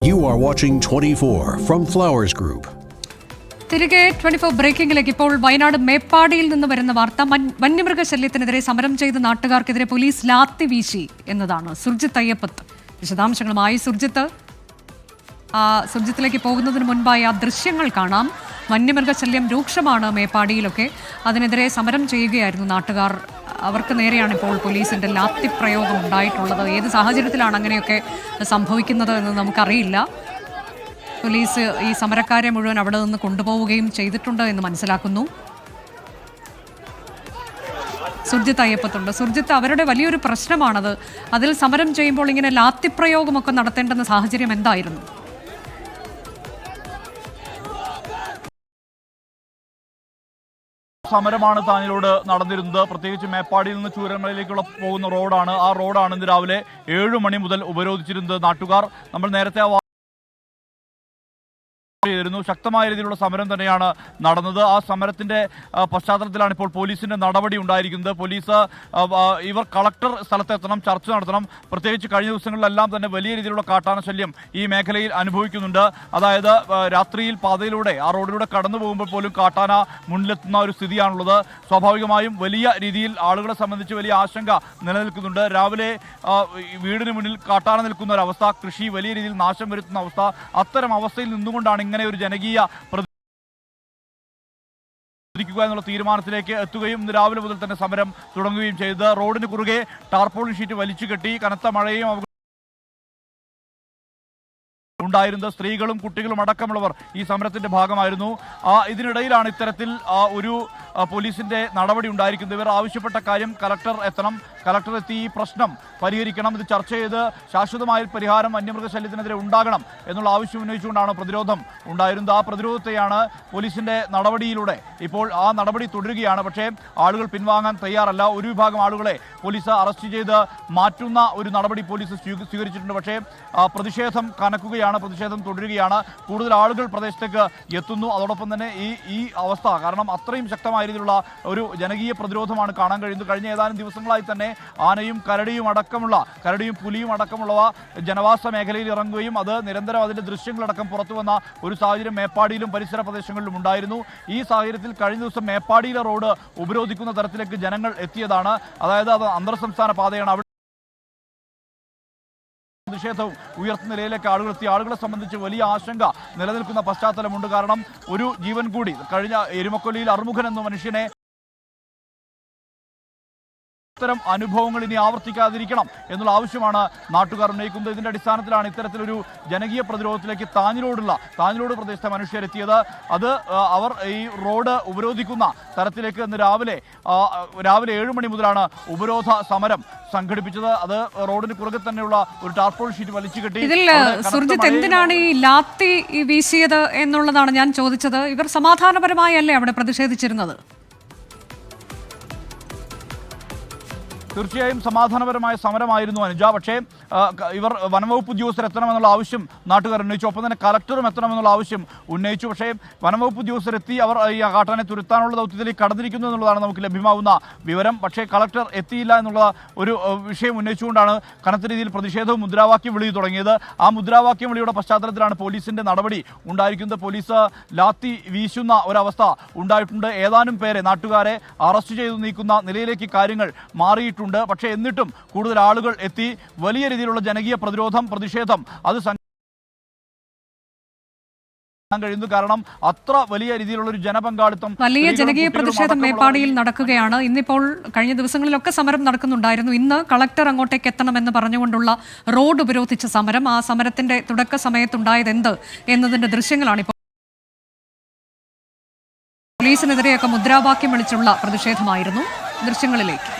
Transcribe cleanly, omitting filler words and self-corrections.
You are watching 24 from Flowers Group. തിരികെ 24 ബ്രേക്കിംഗിലേക്ക്. ഇപ്പോൾ വയനാട് മേപ്പാടിയിൽ നിന്ന് വരുന്ന വാർത്ത, വന്യമൃഗശല്യത്തിനെതിരെ സമരം ചെയ്ത നാട്ടുകാർക്കെതിരെ പോലീസ് ലാത്തി വീശി എന്നതാണ്. സുർജിത്ത് അയ്യപ്പത്ത് വിശദാംശങ്ങളുമായി. സുർജിത്തിലേക്ക് പോകുന്നതിന് മുൻപായി ആ ദൃശ്യങ്ങൾ കാണാം. വന്യമൃഗശല്യം രൂക്ഷമാണ് മേപ്പാടിയിലൊക്കെ. അതിനെതിരെ സമരം ചെയ്യുകയായിരുന്നു നാട്ടുകാർ. അവർക്ക് നേരെയാണ് ഇപ്പോൾ പോലീസിന്റെ ലാത്തി പ്രയോഗം ഉണ്ടായിട്ടുള്ളത്. ഏത് സാഹചര്യത്തിലാണ് അങ്ങനെയൊക്കെ സംഭവിക്കുന്നത് എന്ന് നമുക്കറിയില്ല. പോലീസ് ഈ സമരക്കാരെ മുഴുവൻ അവിടെ നിന്ന് കൊണ്ടുപോവുകയും ചെയ്തിട്ടുണ്ട് എന്ന് മനസ്സിലാക്കുന്നു. സുർജിത്ത് അയ്യപ്പത്തുണ്ട്. സുർജിത്ത്, അവരുടെ വലിയൊരു പ്രശ്നമാണത്. അതിൽ സമരം ചെയ്യുമ്പോൾ ഇങ്ങനെ ലാത്തിപ്രയോഗമൊക്കെ നടത്തേണ്ടുന്ന സാഹചര്യം എന്തായിരുന്നു? സമരമാണ് താനിലോട് നടന്നിരുന്നത്. പ്രത്യേകിച്ച് മേപ്പാടിയിൽ നിന്ന് ചൂരൽമലയിലേക്കുള്ള പോകുന്ന റോഡാണ്. ആ റോഡാണ് ഇന്ന് രാവിലെ 7 മണി മുതൽ ഉപരോധിച്ചിരുന്നത് നാട്ടുകാർ. നമ്മൾ നേരത്തെ ശക്തമായ രീതിയിലുള്ള സമരം തന്നെയാണ് നടന്നത്. ആ സമരത്തിന്റെ പശ്ചാത്തലത്തിലാണ് ഇപ്പോൾ പോലീസിന്റെ നടപടി ഉണ്ടായിരിക്കുന്നത്. പോലീസ് ഇവർ കളക്ടർ സ്ഥലത്തെത്തണം, ചർച്ച നടത്തണം. പ്രത്യേകിച്ച് കഴിഞ്ഞ ദിവസങ്ങളിലെല്ലാം തന്നെ വലിയ രീതിയിലുള്ള കാട്ടാന ശല്യം ഈ മേഖലയിൽ അനുഭവിക്കുന്നുണ്ട്. അതായത് രാത്രിയിൽ പാതയിലൂടെ ആ റോഡിലൂടെ കടന്നു പോകുമ്പോൾ പോലും കാട്ടാന മുന്നിലെത്തുന്ന ഒരു സ്ഥിതിയാണുള്ളത്. സ്വാഭാവികമായും വലിയ രീതിയിൽ ആളുകളെ സംബന്ധിച്ച് വലിയ ആശങ്ക നിലനിൽക്കുന്നുണ്ട്. രാവിലെ വീടിന് മുന്നിൽ കാട്ടാന നിൽക്കുന്ന ഒരവസ്ഥ, കൃഷി വലിയ രീതിയിൽ നാശം വരുത്തുന്ന അവസ്ഥ. അത്തരം അവസ്ഥയിൽ നിന്നുകൊണ്ടാണ് ഇങ്ങനെ ഒരു ജനകീയ എന്നുള്ള തീരുമാനത്തിലേക്ക് എത്തുകയും ഇന്ന് രാവിലെ മുതൽ തന്നെ സമരം തുടങ്ങുകയും ചെയ്തത്. റോഡിന് കുറുകെ ടാർപോളിൻ ഷീറ്റ് വലിച്ചു കെട്ടി കനത്ത മഴയും ഉണ്ടായിരുന്നത്. സ്ത്രീകളും കുട്ടികളും അടക്കമുള്ളവർ ഈ സമരത്തിന്റെ ഭാഗമായിരുന്നു. ഇതിനിടയിലാണ് ഇത്തരത്തിൽ ഒരു പോലീസിന്റെ നടപടി ഉണ്ടായിരിക്കുന്നത്. ഇവർ ആവശ്യപ്പെട്ട കാര്യം കളക്ടർ എത്തണം, കളക്ടർ എത്തി ഈ പ്രശ്നം പരിഹരിക്കണം, ഇത് ചർച്ച ചെയ്ത് ശാശ്വതമായ പരിഹാരം വന്യമൃഗശല്യത്തിനെതിരെ ഉണ്ടാകണം എന്നുള്ള ആവശ്യം ഉന്നയിച്ചുകൊണ്ടാണ് പ്രതിരോധം ഉണ്ടായിരുന്നത്. ആ പ്രതിരോധത്തെയാണ് പോലീസിന്റെ നടപടിയിലൂടെ ഇപ്പോൾ ആ നടപടി തുടരുകയാണ്. പക്ഷേ ആളുകൾ പിൻവാങ്ങാൻ തയ്യാറല്ല. ഒരു വിഭാഗം ആളുകളെ പോലീസ് അറസ്റ്റ് ചെയ്ത് മാറ്റുന്ന ഒരു നടപടി പോലീസ് സ്വീകരിച്ചിട്ടുണ്ട്. പക്ഷേ പ്രതിഷേധം കനക്കുകയാണ്, പ്രതിഷേധം തുടരുകയാണ്. കൂടുതൽ ആളുകൾ പ്രദേശത്തേക്ക് എത്തുന്നു. അതോടൊപ്പം തന്നെ ഈ അവസ്ഥ കാരണം അത്രയും ശക്തമായ രീതിയിലുള്ള ഒരു ജനകീയ പ്രതിരോധമാണ് കാണാൻ കഴിയുന്നത്. കഴിഞ്ഞ ഏതാനും ദിവസങ്ങളായി തന്നെ ആനയും കരടിയും പുലിയും അടക്കമുള്ളവ ജനവാസ മേഖലയിൽ ഇറങ്ങുകയും അത് നിരന്തരം അതിന്റെ ദൃശ്യങ്ങളടക്കം പുറത്തു വന്ന ഒരു സാഹചര്യം മേപ്പാടിയിലും പരിസര പ്രദേശങ്ങളിലും ഉണ്ടായിരുന്നു. ഈ സാഹചര്യത്തിൽ കഴിഞ്ഞ ദിവസം മേപ്പാടിയിലെ റോഡ് ഉപരോധിക്കുന്ന തരത്തിലേക്ക് ജനങ്ങൾ എത്തിയതാണ്. അതായത് അത് അന്തർ സംസ്ഥാന പാതയാണ്. അവിടെ പ്രതിഷേധവും ഉയർത്തുന്ന നിലയിലേക്ക് ആളുകൾ എത്തി. ആളുകളെ സംബന്ധിച്ച് വലിയ ആശങ്ക നിലനിൽക്കുന്ന പശ്ചാത്തലമുണ്ട്. കാരണം ഒരു ജീവൻ കൂടി കഴിഞ്ഞ എരുമക്കൊല്ലിയിൽ അറുമുഖൻ എന്ന മനുഷ്യനെ ഇത്തരം അനുഭവങ്ങൾ ഇനി ആവർത്തിക്കാതിരിക്കണം എന്നുള്ള ആവശ്യമാണ് നാട്ടുകാർ ഉന്നയിക്കുന്നത്. ഇതിന്റെ അടിസ്ഥാനത്തിലാണ് ഇത്തരത്തിലൊരു ജനകീയ പ്രതിരോധത്തിലേക്ക് താഞ്ഞിലോട് പ്രദേശത്തെ മനുഷ്യരെത്തിയത്. അത് അവർ ഈ റോഡ് ഉപരോധിക്കുന്ന തരത്തിലേക്ക് ഇന്ന് രാവിലെ 7 മണി മുതലാണ് ഉപരോധ സമരം സംഘടിപ്പിച്ചത്. അത് റോഡിന് കുറുകെ തന്നെയുള്ള ഒരു ടാർപോൾ ഷീറ്റ് വലിച്ചു കെട്ടി. ഇതിൽ സുർജിത്ത്, എന്തിനാണ് ഈ ലാത്തി വീശിയത് എന്നുള്ളതാണ് ഞാൻ ചോദിച്ചത്. ഇവർ സമാധാനപരമായല്ലേ അവിടെ പ്രതിഷേധിച്ചിരുന്നത്? തീർച്ചയായും സമാധാനപരമായ സമരമായിരുന്നു അനുജ. പക്ഷേ ഇവർ വനംവകുപ്പ് ഉദ്യോഗസ്ഥർ എത്തണമെന്നുള്ള ആവശ്യം നാട്ടുകാർ ഉന്നയിച്ചു. ഒപ്പം തന്നെ കളക്ടറും എത്തണമെന്നുള്ള ആവശ്യം ഉന്നയിച്ചു. പക്ഷേ വനംവകുപ്പ് ഉദ്യോഗസ്ഥരെത്തി അവർ ഈ കാട്ടാനെ തുരുത്താനുള്ള ദൗത്യത്തിലേക്ക് കടന്നിരിക്കുന്നു എന്നുള്ളതാണ് നമുക്ക് ലഭ്യമാവുന്ന വിവരം. പക്ഷേ കളക്ടർ എത്തിയില്ല എന്നുള്ള ഒരു വിഷയം ഉന്നയിച്ചുകൊണ്ടാണ് കനത്ത രീതിയിൽ പ്രതിഷേധവും മുദ്രാവാക്യം വിളി തുടങ്ങിയത്. ആ മുദ്രാവാക്യം വിളിയുടെ പശ്ചാത്തലത്തിലാണ് പോലീസിന്റെ നടപടി ഉണ്ടായിരിക്കുന്നത്. പോലീസ് ലാത്തി വീശുന്ന ഒരവസ്ഥ ഉണ്ടായിട്ടുണ്ട്. ഏതാനും പേരെ നാട്ടുകാരെ അറസ്റ്റ് ചെയ്തു നീക്കുന്ന നിലയിലേക്ക് കാര്യങ്ങൾ മാറിയിട്ടുണ്ട്. പക്ഷേ എന്നിട്ടും കൂടുതൽ ആളുകൾ എത്തി വലിയ രീതിയിലുള്ള ജനകീയ പ്രതിഷേധം അത് കഴിയുന്നു. കാരണം അത്ര വലിയ രീതിയിലുള്ള ഒരു ജനപങ്കാളിത്തം, വലിയ ജനകീയ പ്രതിഷേധം മേപ്പാടിയിൽ നടക്കുകയാണ്. ഇന്നിപ്പോൾ കഴിഞ്ഞ ദിവസങ്ങളിലൊക്കെ സമരം നടക്കുന്നുണ്ടായിരുന്നു. ഇന്ന് കളക്ടർ അങ്ങോട്ടേക്ക് എത്തണമെന്ന് പറഞ്ഞുകൊണ്ടുള്ള റോഡ് ഉപരോധിച്ച സമരം, ആ സമരത്തിന്റെ തുടക്ക സമയത്തുണ്ടായത് എന്ത് എന്നതിന്റെ ദൃശ്യങ്ങളാണ് ഇപ്പോൾ. പോലീസിനെതിരെയൊക്കെ മുദ്രാവാക്യം വിളിച്ചുള്ള പ്രതിഷേധമായിരുന്നു. ദൃശ്യങ്ങളിലേക്ക്.